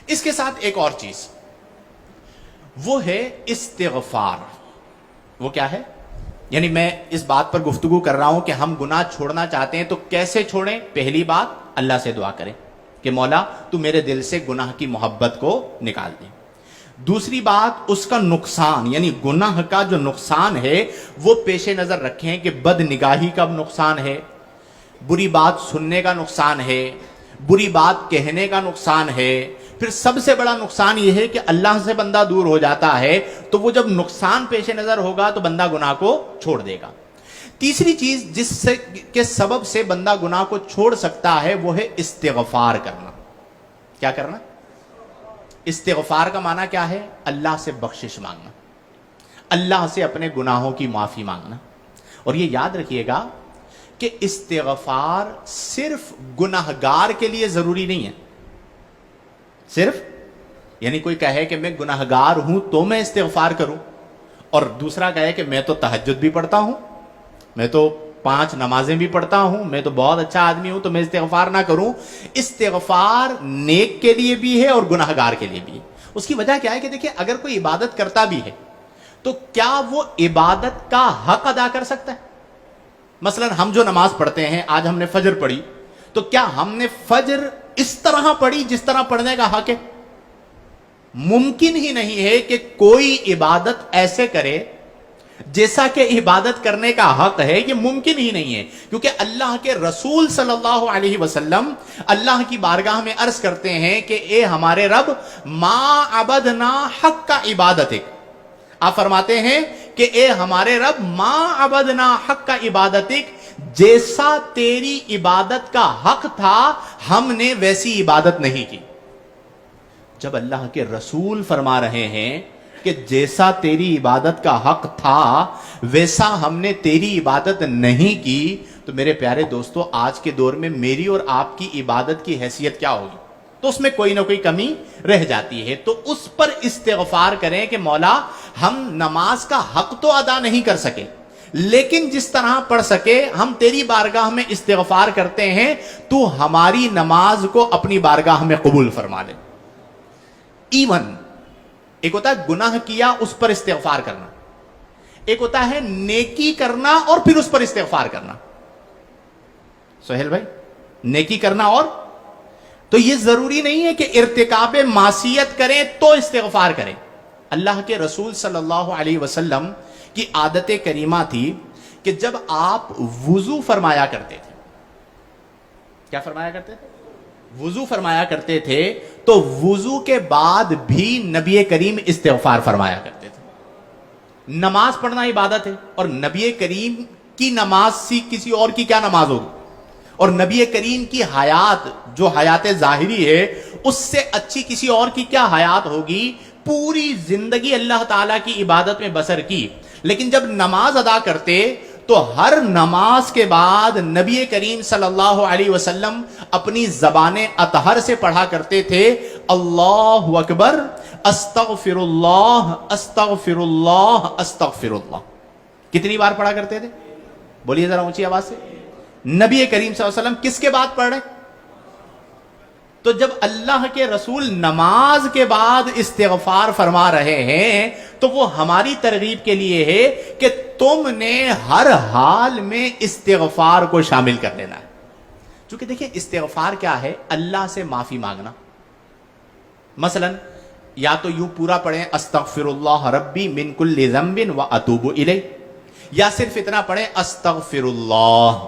اس کے ساتھ ایک اور چیز وہ ہے استغفار. وہ کیا ہے؟ یعنی میں اس بات پر گفتگو کر رہا ہوں کہ ہم گناہ چھوڑنا چاہتے ہیں تو کیسے چھوڑیں. پہلی بات اللہ سے دعا کریں کہ مولا تو میرے دل سے گناہ کی محبت کو نکال دیں. دوسری بات اس کا نقصان، یعنی گناہ کا جو نقصان ہے وہ پیش نظر رکھیں کہ بد نگاہی کا نقصان ہے، بری بات سننے کا نقصان ہے، بری بات کہنے کا نقصان ہے. پھر سب سے بڑا نقصان یہ ہے کہ اللہ سے بندہ دور ہو جاتا ہے، تو وہ جب نقصان پیش نظر ہوگا تو بندہ گناہ کو چھوڑ دے گا. تیسری چیز جس سے کے سبب سے بندہ گناہ کو چھوڑ سکتا ہے وہ ہے استغفار کرنا. کیا کرنا؟ استغفار کا معنی کیا ہے؟ اللہ سے بخشش مانگنا، اللہ سے اپنے گناہوں کی معافی مانگنا. اور یہ یاد رکھیے گا کہ استغفار صرف گناہگار کے لیے ضروری نہیں ہے. صرف یعنی کوئی کہے کہ میں گناہگار ہوں تو میں استغفار کروں، اور دوسرا کہے کہ میں تو تہجد بھی پڑھتا ہوں، میں تو 5 نمازیں بھی پڑھتا ہوں، میں تو بہت اچھا آدمی ہوں تو میں استغفار نہ کروں. استغفار نیک کے لیے بھی ہے اور گناہگار کے لیے بھی ہے. اس کی وجہ کیا ہے کہ دیکھیں اگر کوئی عبادت کرتا بھی ہے تو کیا وہ عبادت کا حق ادا کر سکتا ہے؟ مثلا ہم جو نماز پڑھتے ہیں، آج ہم نے فجر پڑھی، تو کیا ہم نے فجر اس طرح پڑھی جس طرح پڑھنے کا حق ہے؟ ممکن ہی نہیں ہے کہ کوئی عبادت ایسے کرے جیسا کہ عبادت کرنے کا حق ہے. یہ ممکن ہی نہیں ہے، کیونکہ اللہ کے رسول صلی اللہ علیہ وسلم اللہ کی بارگاہ میں عرض کرتے ہیں کہ اے ہمارے رب، ما عبدنا حق کا عبادتک. آپ فرماتے ہیں کہ اے ہمارے رب، ما عبدنا حق کا عبادتک، جیسا تیری عبادت کا حق تھا ہم نے ویسی عبادت نہیں کی. جب اللہ کے رسول فرما رہے ہیں کہ جیسا تیری عبادت کا حق تھا ویسا ہم نے تیری عبادت نہیں کی، تو میرے پیارے دوستو آج کے دور میں میری اور آپ کی عبادت کی حیثیت کیا ہوگی؟ تو اس میں کوئی نہ کوئی کمی رہ جاتی ہے. تو اس پر استغفار کریں کہ مولا ہم نماز کا حق تو ادا نہیں کر سکے، لیکن جس طرح پڑھ سکے ہم تیری بارگاہ میں استغفار کرتے ہیں، تو ہماری نماز کو اپنی بارگاہ میں قبول فرما لے. ایون ایک ہوتا ہے گناہ کیا اس پر استغفار کرنا، ایک ہوتا ہے نیکی کرنا اور پھر اس پر استغفار کرنا. سہیل بھائی، نیکی کرنا اور تو یہ ضروری نہیں ہے کہ ارتکاب معصیت کریں تو استغفار کریں. اللہ کے رسول صلی اللہ علیہ وسلم کی عادت کریمہ تھی کہ جب آپ وضو فرمایا کرتے تھے، کیا فرمایا کرتے تھے؟ وضو فرمایا کرتے تھے تو وضو کے بعد بھی نبی کریم استغفار فرمایا کرتے تھے. نماز پڑھنا عبادت ہے، اور نبی کریم کی نماز سی کسی اور کی کیا نماز ہوگی؟ اور نبی کریم کی حیات جو حیات ظاہری ہے اس سے اچھی کسی اور کی کیا حیات ہوگی؟ پوری زندگی اللہ تعالیٰ کی عبادت میں بسر کی. لیکن جب نماز ادا کرتے تو ہر نماز کے بعد نبی کریم صلی اللہ علیہ وسلم اپنی زبان اطہر سے پڑھا کرتے تھے اللہ اکبر، استغفر اللہ، استغفر اللہ، استغفر اللہ. کتنی بار پڑھا کرتے تھے؟ بولیے ذرا اونچی آواز سے. نبی کریم صلی اللہ علیہ وسلم کس کے بعد پڑھ رہے؟ تو جب اللہ کے رسول نماز کے بعد استغفار فرما رہے ہیں تو وہ ہماری ترغیب کے لیے ہے کہ تم نے ہر حال میں استغفار کو شامل کر لینا ہے. چونکہ دیکھیں استغفار کیا ہے؟ اللہ سے معافی مانگنا. مثلا یا تو یوں پورا پڑھیں استغفر اللہ ربی من کل ذنب واتوب الیہ، یا صرف اتنا پڑھیں استغفر اللہ.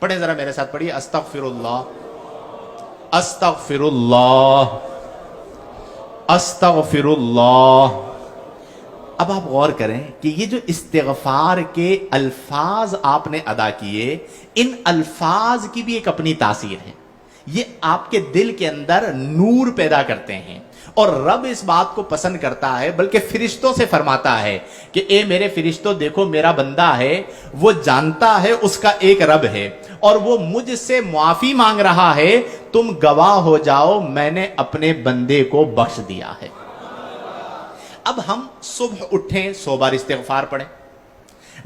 پڑھیں ذرا میرے ساتھ، پڑھیے استغفر اللہ، استغفر اللہ، استغفر اللہ. اب آپ غور کریں کہ یہ جو استغفار کے الفاظ آپ نے ادا کیے، ان الفاظ کی بھی ایک اپنی تاثیر ہے. یہ آپ کے دل کے اندر نور پیدا کرتے ہیں، اور رب اس بات کو پسند کرتا ہے، بلکہ فرشتوں سے فرماتا ہے کہ اے میرے فرشتوں دیکھو میرا بندہ ہے، وہ جانتا ہے اس کا ایک رب ہے اور وہ مجھ سے معافی مانگ رہا ہے، تم گواہ ہو جاؤ میں نے اپنے بندے کو بخش دیا ہے. اب ہم صبح اٹھیں 100 بار استغفار پڑھیں،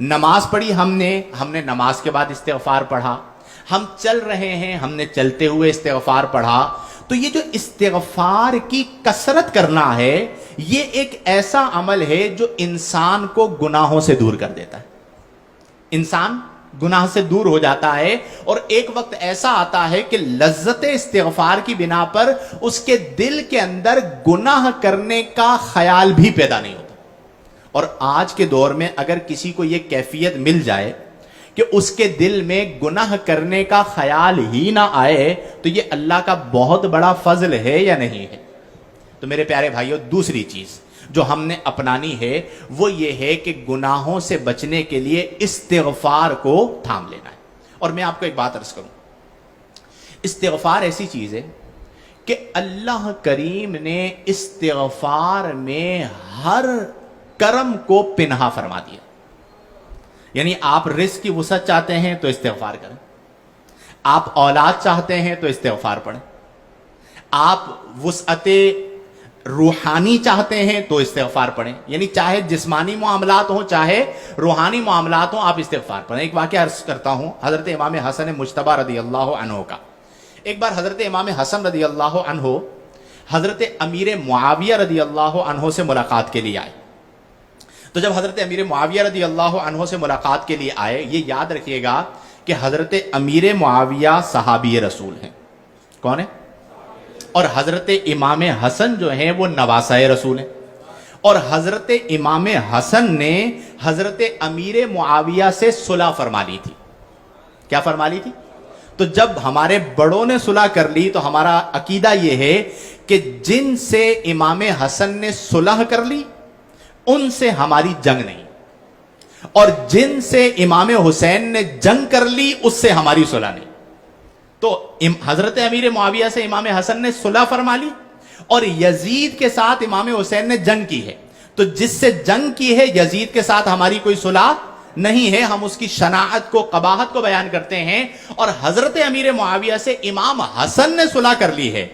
نماز پڑھی ہم نے نماز کے بعد استغفار پڑھا، ہم چل رہے ہیں ہم نے چلتے ہوئے استغفار پڑھا، تو یہ جو استغفار کی کثرت کرنا ہے یہ ایک ایسا عمل ہے جو انسان کو گناہوں سے دور کر دیتا ہے. انسان گناہ سے دور ہو جاتا ہے اور ایک وقت ایسا آتا ہے کہ لذت استغفار کی بنا پر اس کے دل کے اندر گناہ کرنے کا خیال بھی پیدا نہیں ہوتا. اور آج کے دور میں اگر کسی کو یہ کیفیت مل جائے کہ اس کے دل میں گناہ کرنے کا خیال ہی نہ آئے تو یہ اللہ کا بہت بڑا فضل ہے یا نہیں ہے؟ تو میرے پیارے بھائیوں، دوسری چیز جو ہم نے اپنانی ہے وہ یہ ہے کہ گناہوں سے بچنے کے لیے استغفار کو تھام لینا ہے. اور میں آپ کو ایک بات عرض کروں، استغفار ایسی چیز ہے کہ اللہ کریم نے استغفار میں ہر کرم کو پنہا فرما دیا. یعنی آپ رزق کی وسعت چاہتے ہیں تو استغفار کریں، آپ اولاد چاہتے ہیں تو استغفار پڑھیں، آپ وسعت روحانی چاہتے ہیں تو استغفار پڑھیں. یعنی چاہے جسمانی معاملات ہوں چاہے روحانی معاملات ہوں آپ استغفار پڑھیں. ایک واقعہ عرض کرتا ہوں حضرت امام حسن مجتبی رضی اللہ عنہ کا. ایک بار حضرت امام حسن رضی اللہ عنہ حضرت امیر معاویہ رضی اللہ عنہ سے ملاقات کے لیے آئے. تو جب حضرت امیر معاویہ رضی اللہ عنہ سے ملاقات کے لیے آئے، یہ یاد رکھیے گا کہ حضرت امیر معاویہ صحابی رسول ہیں. کون ہے؟ اور حضرت امام حسن جو ہیں وہ نواسہ رسول ہیں. اور حضرت امام حسن نے حضرت امیر معاویہ سے صلح فرما لی تھی. کیا فرما لی تھی؟ تو جب ہمارے بڑوں نے صلح کر لی تو ہمارا عقیدہ یہ ہے کہ جن سے امام حسن نے صلح کر لی ان سے ہماری جنگ نہیں، اور جن سے امام حسین نے جنگ کر لی اس سے ہماری صلح نہیں. تو حضرت امیر معاویہ سے امام حسن نے صلح فرما لی اور یزید کے ساتھ امام حسین نے جنگ کی ہے. تو جس سے جنگ کی ہے یزید کے ساتھ ہماری کوئی صلح نہیں ہے، ہم اس کی شناعت کو قباحت کو بیان کرتے ہیں. اور حضرت امیر معاویہ سے امام حسن نے صلح کر لی ہے.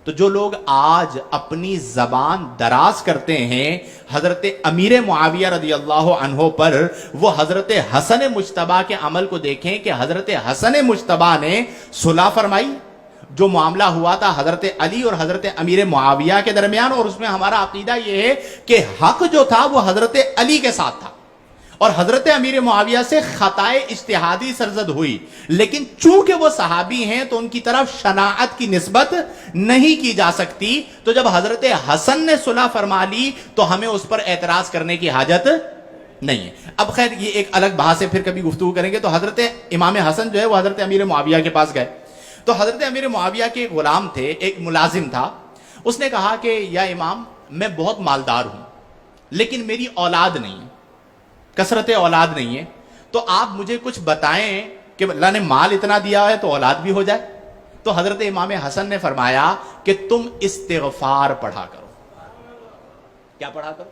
تو جو لوگ آج اپنی زبان دراز کرتے ہیں حضرت امیر معاویہ رضی اللہ عنہ پر، وہ حضرت حسن مجتبی کے عمل کو دیکھیں کہ حضرت حسن مجتبی نے صلح فرمائی. جو معاملہ ہوا تھا حضرت علی اور حضرت امیر معاویہ کے درمیان، اور اس میں ہمارا عقیدہ یہ ہے کہ حق جو تھا وہ حضرت علی کے ساتھ تھا اور حضرت امیر معاویہ سے خطائے اجتہادی سرزد ہوئی. لیکن چونکہ وہ صحابی ہیں تو ان کی طرف شناعت کی نسبت نہیں کی جا سکتی. تو جب حضرت حسن نے صلح فرما لی تو ہمیں اس پر اعتراض کرنے کی حاجت نہیں ہے. اب خیر یہ ایک الگ بحث ہے، پھر کبھی گفتگو کریں گے. تو حضرت امام حسن جو ہے وہ حضرت امیر معاویہ کے پاس گئے. تو حضرت امیر معاویہ کے غلام تھے، ایک ملازم تھا. اس نے کہا کہ یا امام میں بہت مالدار ہوں لیکن میری اولاد نہیں ہے، کثرت اولاد نہیں ہے، تو آپ مجھے کچھ بتائیں کہ اللہ نے مال اتنا دیا ہے تو اولاد بھی ہو جائے. تو حضرت امام حسن نے فرمایا کہ تم استغفار پڑھا کرو. کیا پڑھا کرو؟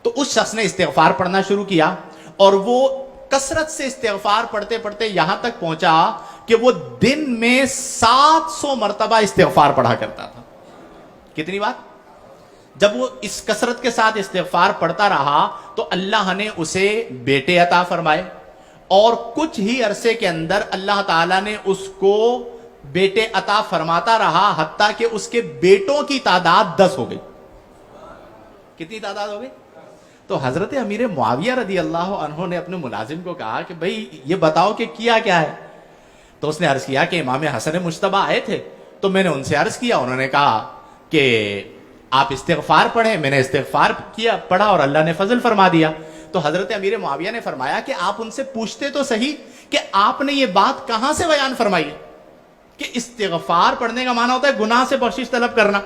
تو اس شخص نے استغفار پڑھنا شروع کیا اور وہ کثرت سے استغفار پڑھتے پڑھتے یہاں تک پہنچا کہ وہ دن میں 700 مرتبہ استغفار پڑھا کرتا تھا. کتنی بار؟ جب وہ اس کثرت کے ساتھ استغفار پڑھتا رہا تو اللہ نے اسے بیٹے عطا فرمائے اور کچھ ہی عرصے کے اندر اللہ تعالیٰ نے اس کو بیٹے عطا فرماتا رہا حتیٰ کہ اس کے بیٹوں کی تعداد 10 ہو گئی. کتنی تعداد ہو گئی؟ تو حضرت امیر معاویہ رضی اللہ عنہ نے اپنے ملازم کو کہا کہ بھئی یہ بتاؤ کہ کیا کیا ہے. تو اس نے عرض کیا کہ امام حسن مجتبی آئے تھے تو میں نے ان سے عرض کیا، انہوں نے کہا کہ آپ استغفار پڑھیں. میں نے استغفار کیا، پڑھا اور اللہ نے فضل فرما دیا. تو حضرت امیر معاویہ نے فرمایا کہ آپ ان سے پوچھتے تو صحیح کہ آپ نے یہ بات کہاں سے بیان فرمائی کہ استغفار پڑھنے کا معنی ہوتا ہے گناہ سے بخشش طلب کرنا،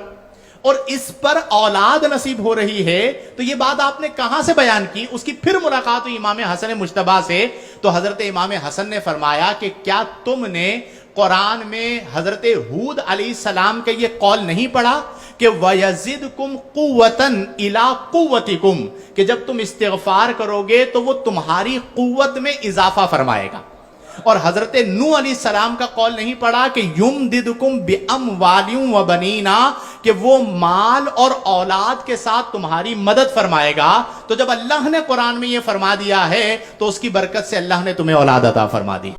اور اس پر اولاد نصیب ہو رہی ہے، تو یہ بات آپ نے کہاں سے بیان کی؟ اس کی پھر ملاقات ہوئی امام حسن مجتبی سے. تو حضرت امام حسن نے فرمایا کہ کیا تم نے قرآن میں حضرت ہود علیہ السلام کا یہ قول نہیں پڑھا کہ وَيَزِدْكُمْ قُوَّةً إِلَىٰ قُوَّتِكُمْ، کہ جب تم استغفار کرو گے تو وہ تمہاری قوت میں اضافہ فرمائے گا. اور حضرت نوح علیہ السلام کا قول نہیں پڑھا کہ یمددکم باموال وبنین، کہ وہ مال اور اولاد کے ساتھ تمہاری مدد فرمائے گا. تو جب اللہ نے قرآن میں یہ فرما دیا ہے تو اس کی برکت سے اللہ نے تمہیں اولاد عطا فرما دی.